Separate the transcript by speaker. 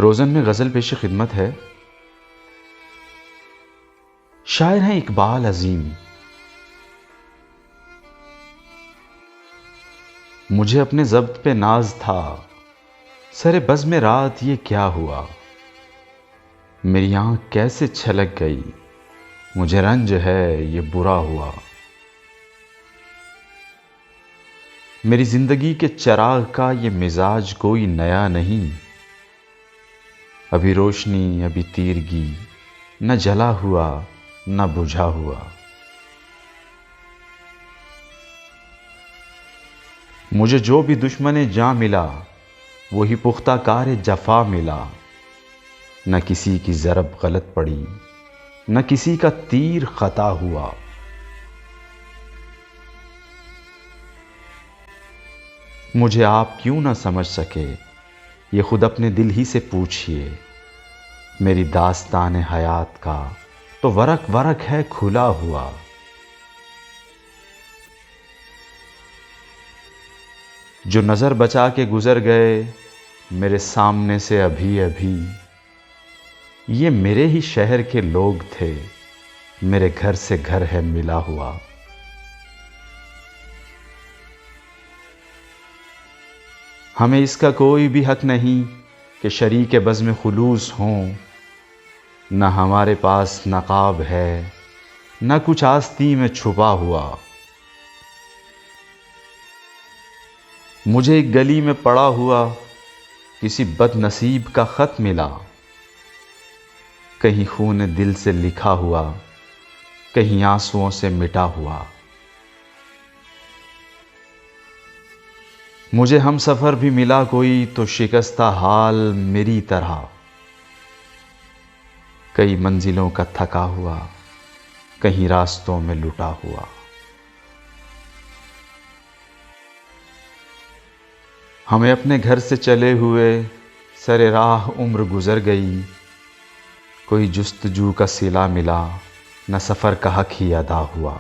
Speaker 1: روزن میں غزل پیش خدمت ہے۔ شاعر ہیں اقبال عظیم۔ مجھے اپنے ضبط پہ ناز تھا، سر بزم رات یہ کیا ہوا، میری آنکھ کیسے چھلک گئی، مجھے رنج ہے یہ برا ہوا۔ میری زندگی کے چراغ کا یہ مزاج کوئی نیا نہیں، ابھی روشنی ابھی تیرگی، نہ جلا ہوا نہ بجھا ہوا۔ مجھے جو بھی دشمن جاں ملا، وہی پختہ کار جفا ملا، نہ کسی کی ضرب غلط پڑی، نہ کسی کا تیر خطا ہوا۔ مجھے آپ کیوں نہ سمجھ سکے، یہ خود اپنے دل ہی سے پوچھئے، میری داستان حیات کا تو ورق ورق ہے کھلا ہوا۔ جو نظر بچا کے گزر گئے میرے سامنے سے ابھی ابھی، یہ میرے ہی شہر کے لوگ تھے، میرے گھر سے گھر ہے ملا ہوا۔ ہمیں اس کا کوئی بھی حق نہیں کہ شریک بزم خلوص ہوں، نہ ہمارے پاس نقاب ہے نہ کچھ آستی میں چھپا ہوا۔ مجھے ایک گلی میں پڑا ہوا کسی بد نصیب کا خط ملا، کہیں خون دل سے لکھا ہوا، کہیں آنسوؤں سے مٹا ہوا۔ مجھے ہم سفر بھی ملا کوئی تو شکستہ حال میری طرح، کئی منزلوں کا تھکا ہوا، کہیں راستوں میں لٹا ہوا۔ ہمیں اپنے گھر سے چلے ہوئے سر راہ عمر گزر گئی، کوئی جستجو کا صلہ ملا، نہ سفر کا حق ہی ادا ہوا۔